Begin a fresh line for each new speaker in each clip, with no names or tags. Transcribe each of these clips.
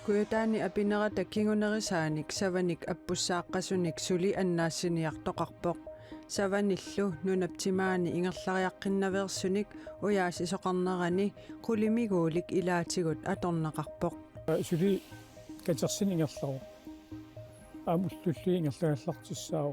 Kuyataani apinerata kingunerisaanik savanik appussaaqasunik suli annaassiniartoqarpoq savanillu nunaptimaani ingerlariaqqinnaversunik uyaasisoqarnerani qulimiguulik ilaatigut atornaqarpoq
suli katersin ingerlaru aamultulli ingerlagallartissaau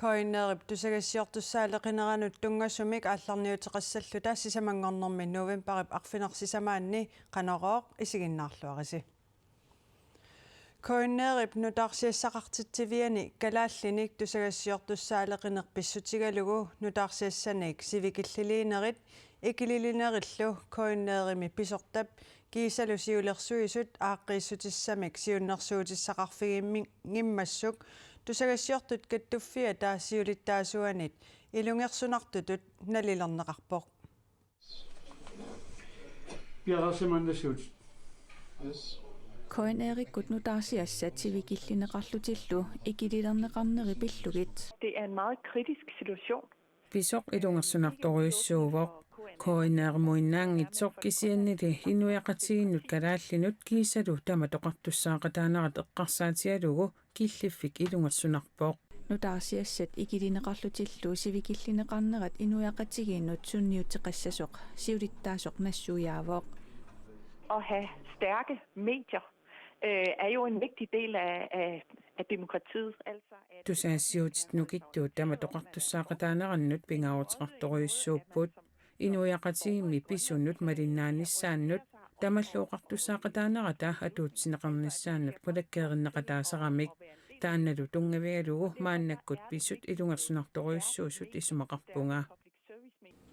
koinerip tusagassiortussaaleqineranut tungassumik aallarniuteqassalluta sisamangornermi novemberip arfinersisamaanni qanorooq isiginnaarluarisi koinerip nutaarsiassaqartitsiviani kalaallinik tusagassiortussaaleqinerpissutigalugu nutaarsiassanik sivikilliliinerit ikililinerillu koinerimi pisortap kiisalu siulersuisut aaqqiissutисsamик siunnersuutissaqarfigimmi ngimmassuk tusagassiortut kattuffia taassiulittaasuanit ilungersunartutut nalilerneqarpoq
piarasimannassuut
Koinerikut nutaarsiassat sivikillineqarlutillu ikililerneqarneri pillugit.
Det er en meget kritisk situation.
Pisoq ilungersunartoriussuuvoq koinermuinnaangitsoq kisiannili inuiaqatiginnut kalaallinut kiisalu tamatoqartussaaqataanerat eqqarsaatialugu killiffik ilungersunarpoq
Nutaarsiassat ikilineqarlutillu sivikillineqarnerat inuiaqatiginnut sunniutteqassasoq siulittaasoq nassuujaavoq.
At have stærke medier er jo en vigtig del af demokratiet. Altså at
tusaassiutit nukittuut tamatoqartussaaqataanerannut pingaarutiqartoriussuupput inuiaqatigimmi pissunnut malinnaannissaannut tamalluuqartussaaqataanerata atuutsineqarnissaannut qulakkeerinneqataasaramik taannalu tungavialugu maannakkut pissut ilungersunartoriussuusut isumaqarpunga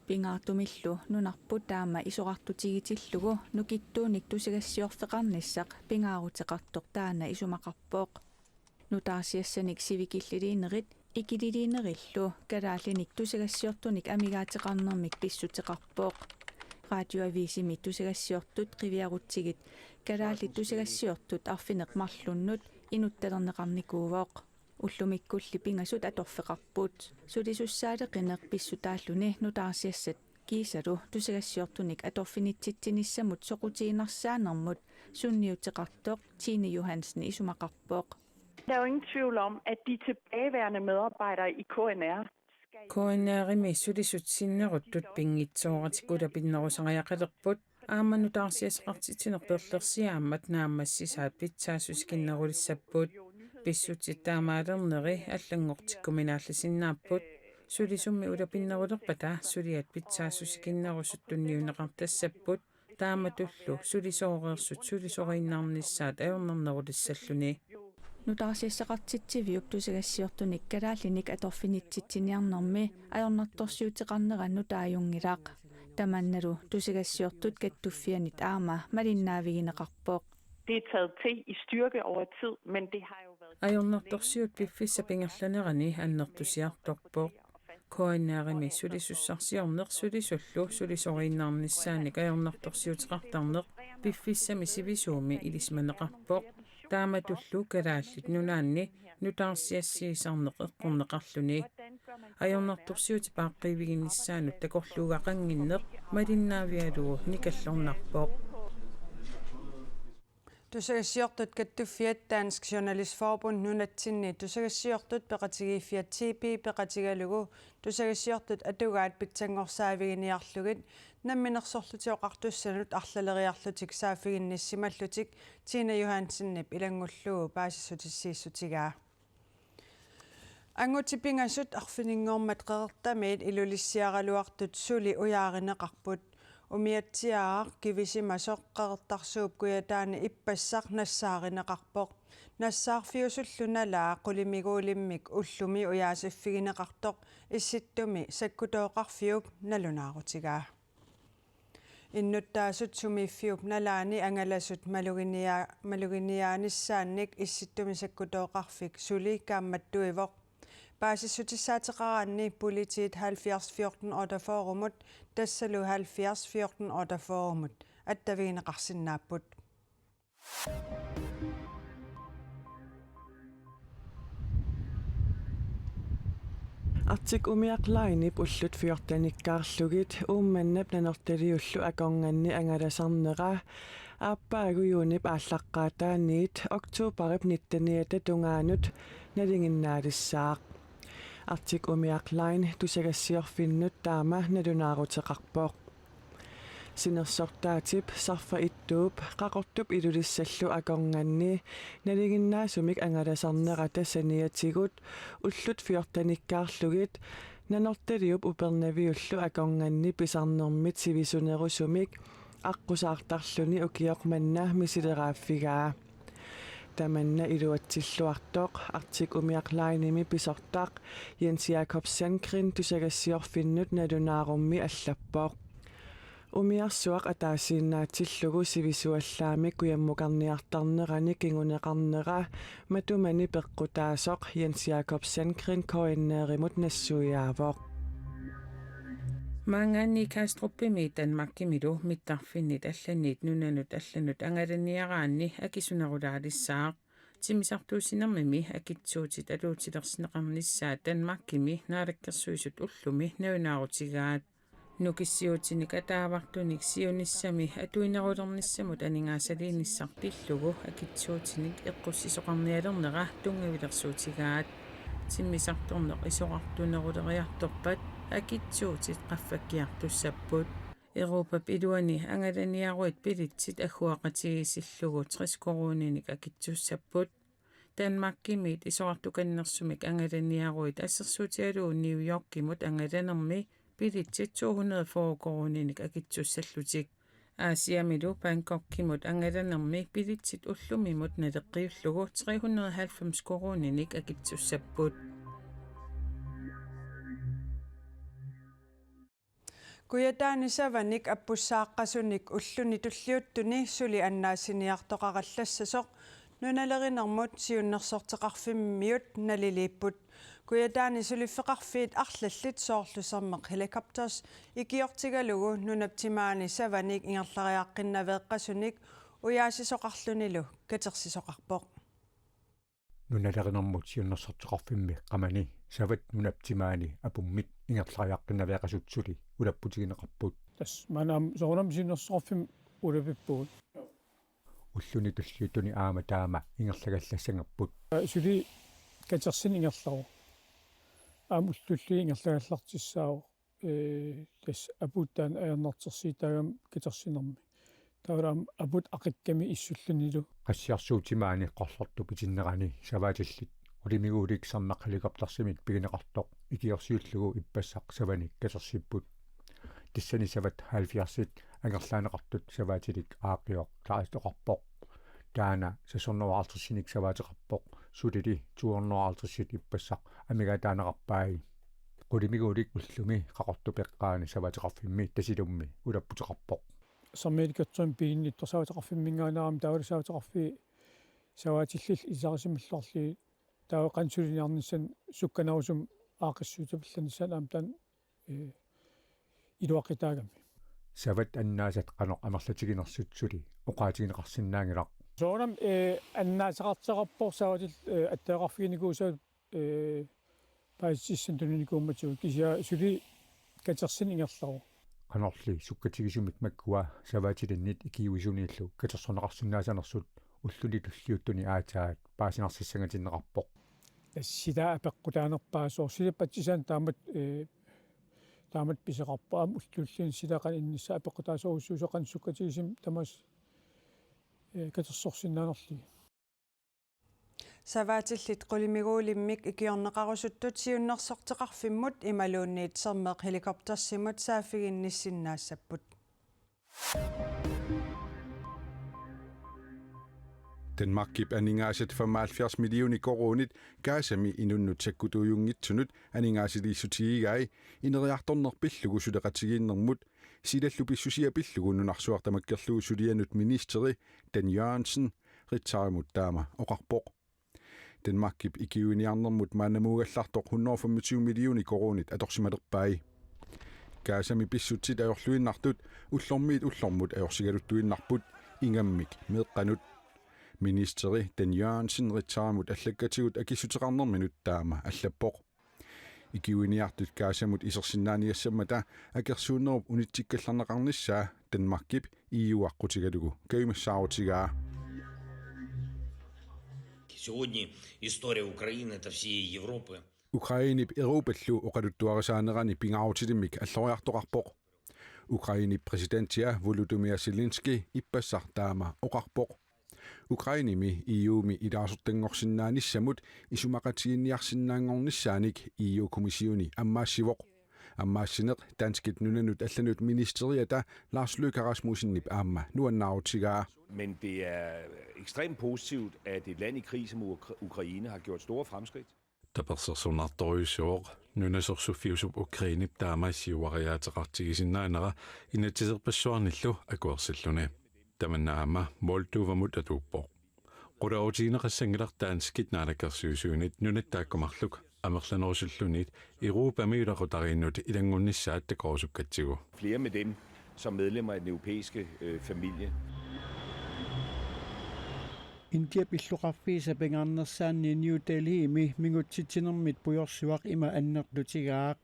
Pingaartumillu nunarput taama isoqartutigitillugu nukittuunik tusigassiorfeqarnissaq pingaaruteqartoq taana isumaqarpooq nutaarsiassanik sivikilliliinerit ikililiinerillu kalaallinik tusigassiortunik amigaateqarnermik pissuteqarpooq radioaviisimik tusigassiortut qiviarutsigit kalaallit tusigassiortut arfineqmarlunnut inuttalerneqarnikuuvoq ullumikkulli pingasut atorfeqarput sulisussaaleqineq pissutaalluni nutaarsiassat kiisalu tusigassiortunik atorfinitsittinissamut soqutiinarsaanarmut sunniuteqartoq Tine Johansen isumaqarpooq
der er jo ingen tvivl om, at de tilbageværende medarbejdere i KNR
koinerimi sulisutsinneruttut pingitsooratikkula pinnerusariaqalerput aammanutaarsiasqartitinerperlersiaammat naammassisaat pitsaasuskinnerulissaput pissutittaamaalerneri аллангортиккуминаалласиннааппут сулисумми улапиннерулерпата сулиат питсаассусикиннерусуттунниунеқартассаппут тааматуллу сулисоореерсут сулисорииннаарниссаат аернернерулиссаллуни
nutaarsiassaqartitsiviup tusigassiortunik kalaallinik atorfinitsitsiniarnermi ajornartorsiuteqarneran nutaajungilaq tamannalu tusigassiortut kattuffianit aama malinnaavigneqarpooq
det er taget til i styrke over tid, men det har jo været
ajornartorsiut piffissa pingerlanerani annertusiartorpoq koinerimi sulisussarsiorneq sulisullu sulisoriinnaarnissaannik ajornartorsiuteqartarneq piffissami sivisuumi ilismaneqarpoq taamatullu kalaallit nunaanni nutaarsiassiisarneq eqqorneqarluni ajornartorsiuti paaqqiiviginnissaanut takorluugaqanginneq malinnaavialugu nikallornarpoq
tusagassiortut kattuffiat Dansk Journalistforbund nunatsinni tusagassiortut peqatigiiffiat TP peqatigalugu tusagassiortut atugaat pitsanngorsaaviginiarlugit namminersorlutioqartussanut arlaleriarlutik saafiginnissimallutik Tine Johansennip ilangullugu paasissutissiissutigaa angutipingasut arfininngormat qeqertamiit ilulissiaraluartut suli uyaarineqarput umiatsiaaq kivisimasoqqertarsuup kuyataani ippassaq nassaarineqarpoq nassaarfiusullunalaa qulimiguulimmik ullumi uyaasiffigineqartoq issittumi sakkutooqarfiup nalunaarutigaa innuttaasut sumiiffiup nalaani angalasut maluginiaanissaannik issittumi sakkutooqarfik suli kaammattuivoq Basissutissaateqaraanni politiet 70 14 orderforumut tassalu 70 14 orderforumut attavigineqarsinnaapput
Artik umiaqlainip ullut fiortanikkaarlugit uummannap nanertaliullu akornganni angalasarnera aappaagujuunip ааllaqqaataaniit oktuuparip nittaniata tungaanut nalinginnaalissaaq Artik umiaqlain tusagassiorfinnut taama nalunaaruteqarpoq sinersortaatip sarfa ittuup qaqortup ilulissallu akornganni nalinginnaasumik angalasarnerata saniatigut ullut fiortanikkaarlugit nanortaliup upernaviullu akornganni pisarnermit sivisunerusumik аққусаартарлүни укиоқманна мисилерааффигаа таманна илуатсиллуартоқ артик умиақлааними писортақ Jens Jakob Sandgren тусагассиорфиннут налунаарумми аллаппоқ умиарсуақ атаасииннаатиллугу сивисуаллаами куяммукарниартарнерани кингунеқарнера матумани пеққутаасоқ Jens Jakob Sandgren коиннееримут нассуяавоқ
Mangani Kastruppimi Danmarkimilu mittarfinnit allanit nunanut allanut angalaniaraanni akisunarulaarissaaq timisartuusinermimi akitsuutit aluutilersineqarnissaa Danmarkimi naalakkersuisut ullumi naunaaruutigaat nukissiutinik ataavartunik siunissami atuinerulernissamut aningaasaliinissartillugu akitsuutinik eqqussisoqarnialernera tungavilersuutigaat timisartorneq isoqartuneruleriartorpat akitsuutit qaffakkiartussaput Europap iluani angalaniaruit pilitsit agguaqatigisillugu 60 koruninik akitsussaput Danmarkimit isoqartukannersumik angalaniaruit assersuutialuu New Yorkimut angalanermi pilitsit 240 koruninik akitsussallutik Aasiamilu Bangkokkimut angalanermi pilitsit ullumimut naleqqiullugu 390 koruninik akitsussaput
Kuyataani savanik appussaaqasunik ulluni tulliuttuni suli annaasiniartoqarallassasoq nunalerinermut siunnersorteqarfimmiut naliliipput kuyataani suliffeqarfiit arlallit soorlusermeq helicopters ikiortigalugu nunaptimaani savanik ingerlariaqqinnaveeqqasunik uyaasisoqarlunilu katersisoqarpoq
nunalerinermut siunnersorteqarfimmi qamani savat nunaptimaani apummit ingerlariaqqinnaveeqasutsuli ulapputigineqarput
tas manam soornam sinersorfim ulapippuut
ulluni tulliutuni aama taama ingerlagallassangerput
suli katersin ingerlaru amullulli ingerlagallartissaau tas aputtaan ajarnertersiitaagam katersinermi tauram aput aqikkami issullunilu
qassiarsuutimaani qorlortu pitinnerani savaatillit ulimiguulik sarmaq helikoptersimik pigineqartoq ikiorsiullugu ippassaq savanik katersipput tissani savat 70 angerlaaneqartut savaatilik aaqioq taastoqarpoq taana sasornuaraltersinik savaateqarpoq sulili 250 ippassaq amigataaneqarpaai qulimiguulik ullumi qaqortu peqqaani savaateqarfimmi tasilummi ulapputeqarpoq
саммеиликатсуим пигиннит торсаватеқарфиммингаанаарам таавалисаватеқарфи саваатиллил исарисимиллорли таа қансулиниарнissan сукканарусум аақиссуутапилланissan аамтан илуақитаагами
сават аннаасат қанеқ амерлатигинерсутсули оқаатигинеқарсинаангилақ
соорам аннаасақартеқарпор саватил аттеқарфигиникуусаа паиссиссан туниникуумматсуу кися сули катерсин ингерлару
qanорли суккатигисумик маккуа саваатилиннит икиуисунииллу катерсорнеқарсинаасанерсут уллуни туллиуттуни аатаат паасинарсиссангатиннеқарпоқ
тассилаа апеққутаанерпаасоор силаппатсисаан таамат писеқарпаам уллуллин силақан иннисса апеққутаасоруссуусоқан суккатигисим тамас катерсорсиннаанерли
саваатиллит qulимигуулиммик икиорнеқарусуттут сиуннерсортеқарфиммут ималуунниит сермеқ helikoptersimut сааффигинниссиннаассаппут
Danmark gib aningaasit 75 millioner koronit gaasami inunnutsakkutujungitsunut aningaasilissutiigai ineriartornerpillugu suleqatigiinnermut silallupissusiapillugu nunarsuartamakkerlugu sulianut ministeri Dan Jørgensen ritsarimut taama oqarpoq Danmark gib ikiuniarnermut maanamuugallartoq 125 millioner koronit atorsimalerpai gaasami pissutit ajorluinnartut ullormiit ullormut ajorsigaluttuinnarput ingammik meeqqanut ministeri Dan Jørgensen ritsarimut allakkatigut akissuteqarnerminut taama allappoq Ikiuiniartut kaasamut isersinnaaniassammata akersuunnerup unitsikkallarneqarnissaa Danmarkip EU-аққутигалугу каюмассаарутигаа.
Сегодня история Украины – это всей Европы.
Ukrainip Europallu oqaluttuarisaanерани pingaarutilimik alloriartoqarpoq. Ukrainip presidentia Volodymyr Zelensky ippassartaama oqarpoq. Ukrainimi EU-mi ilaasortangorsinnaanисsamут isumaqatiginniarsinnaangornissaanik EU-kommissioni ammaassivoq. Ammaassineq danskit nunanut allanut ministeriata Lars Løkke Rasmussenip aamma nuannaarutigaa.
Men det er ekstremt positivt, at et land i krig som Ukraine har gjort store fremskridt.
Tapersersunartoriusuoq nunasorsufiusum Ukrainip taamaisiuariaateqartigisinnaanera inatiserpassuarnillu akuersalluni tamannaama Moldovamut atuuppoq qulautiineqassangilartaanskit naalakersuusuunit nunattaakkumarluk amerlanerusullunit Europa-miulaqutariinnut ilangunnissaat takorsukkatsigu.
Flere med dem som medlemmer af den europæiske familie.
India pilluqarfiisa pingaarnersaanni New Delhi mi mingutsitsinermit pujorsuaq ima annerlutigaaq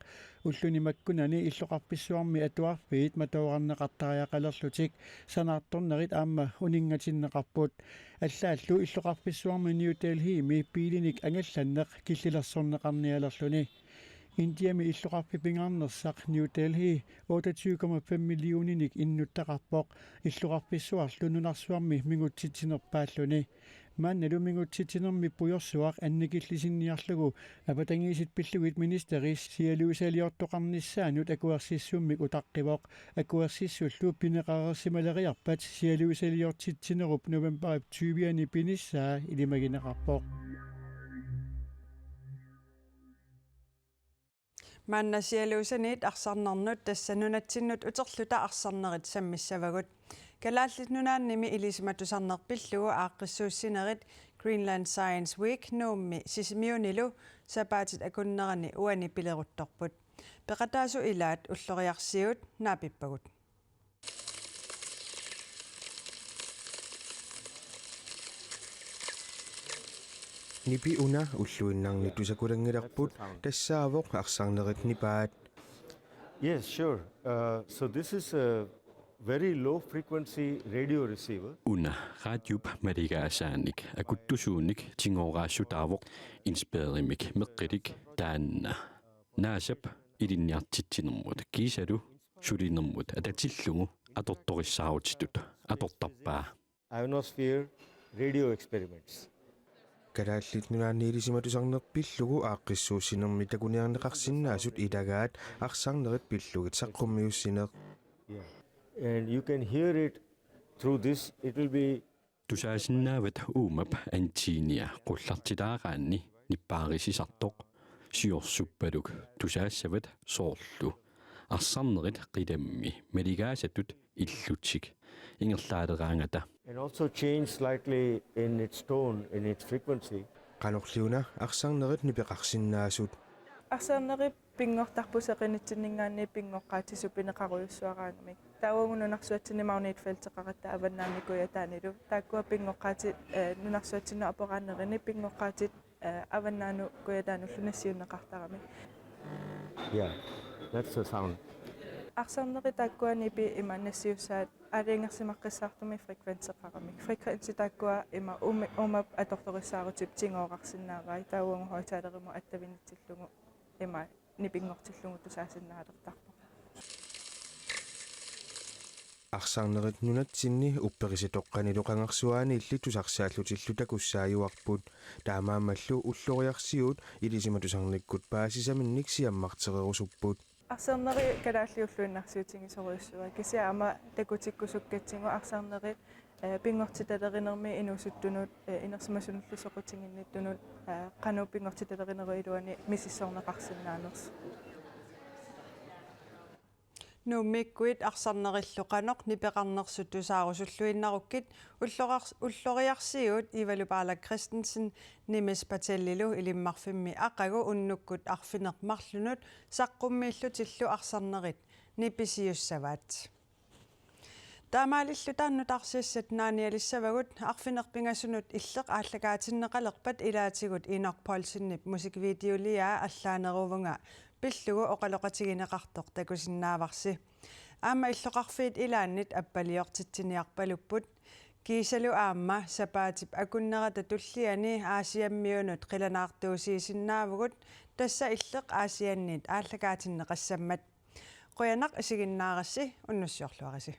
ulluni makkunani illuqarpissuarmi atuarfiit matauqarneqartariaqalerlutik sanaartornerit aamma uningatinneqarput allaallu illuqarpissuarmi New Delhi mi piilinik angallanneq killilersorneqarnialerluni Indiami illuqarpi pingaarnersaq New Delhi 28,5 millioninik innuttaqarpoq illuqarpissuarlu nunarsuarmi mingutsitsinerpaalluni maannalu mingutsitsinermi pujorsuaq annikillisinniarlugu apatangiisit pillugit ministeris sialuusaliortoqarnissaanut akuersissummik utaqqivoq akuersissullu pineqarersimaleriarpat sialuusaliortitsinerup novemberip 20 pinissaa ilimagineqarpoq
Maannasialuusanit arsarnarnut tassanunatsinnut uterluta arsarnerit sammissavagut kalaallit nunaannimi ilismatusarnerpillugu aaqqissuussinerit Greenland Science Week nuummi sisimiunilu sapaatit akunnerani uani pileruttorput peqataasu ilaat ulloriarsiut naapippagut
Nipi una ulluinnarni tusakulangilerput tassaavoq arsarnerit nipaat.
Yes, sure. So this is a very low frequency radio receiver.
Una radiup maligaasaannik akuttusuunik tingooraassutaavoq inspeerimik meqqilik taanna naasap ilinniartitsinermut kiisalu sulinermut atatillungu atortorissaarutit atortarpaa
Ionosphere radio experiments.
Kalaallit nunaanniilisimatusernerpillugu aaqqissuussinermi takuniarneqarsinnaasut ilagaat arsarnerit pillugit saqqummiussineq.
And you can hear it through this. It will be
tusaasinaavat uumap antiinia qullartilaaqaanni nippaarisisartoq siorsuppaluk tusaasavat soorlu arsarnerit qilammi maligaasatut illutsik ingerlaaderaangata
and also change slightly in its tone, in its frequency.
Qanorliuna arsarnerit nipeqarsinnaasut.
Arsarnerip pingortarpuseqinitsinningaanni pingoqqaatisu pineqaruyussuaraanamik. Tauangununarsuatsinimagniit felteqaratta avannaamikuya taanilu. Taakkua pingoqqaati nunarsuatsinna apoqaanerini pingoqqaatit avannaanu kuyataanullu nassiunneqartarami.
Yeah, that's the sound.
Arsarneri taakkuanipi ima nassiussaat алингерсимаққиссаартуми фреквенсеқарами фреквенси тааккуа има умап аторториссаарутип тингоорарсинаавай таауангу хойтаалеримо аттавинитсиллугу има нипингортиллугу тусаасиннаалертарпо
Arsarnerit nunatsinni upperisitoqqanilu qangarsuaani illi tusarsaallutilu takussaayuarput taamaammallu ulloriarsiut ilisimatusarnikkut paasisaminnik siammartererusupput
Arsarneri kalaalliulluinnarsiutigisoriussua kisia ama takutikkusukkatsigu arsarneri pingortitalerinermi inusuttunut inersimasunullusoqutinginnittunut qanu pingortitalerineruiluani misissorneqarsinnaaners
Nummikkuit arsarnerilluqanoq nipeqarnersu tusaarusulluinnarukkit ulloriarsiut Ivalupaala Christensen nimis patallilu ilimmarfimmi aqagu unnukkut arfinermarlunut saqqummiillutillu arsarnerit nipisiussavaat таамаалиллу тааннутарсиассат нааниалиссавагут арфинерпингассунут иллеқ ааллагаатиннеқалерпат илаатигут Инок Полсиннип мусиквидеолиаа аллаанерувнга пиллугу оқалоқатигинеқартоқ такусиннааварси аама иллоқарфиит илааннит аппалиортитсиниарпалуппут кисалу аама сапаатип акуннерата туллиани аасиаммиунут қиланаартуусиисиннаавгут тасса иллеқ аасианнит ааллагаатиннеқассаммат қуянақ исигиннаарасси уннуссиорлуариси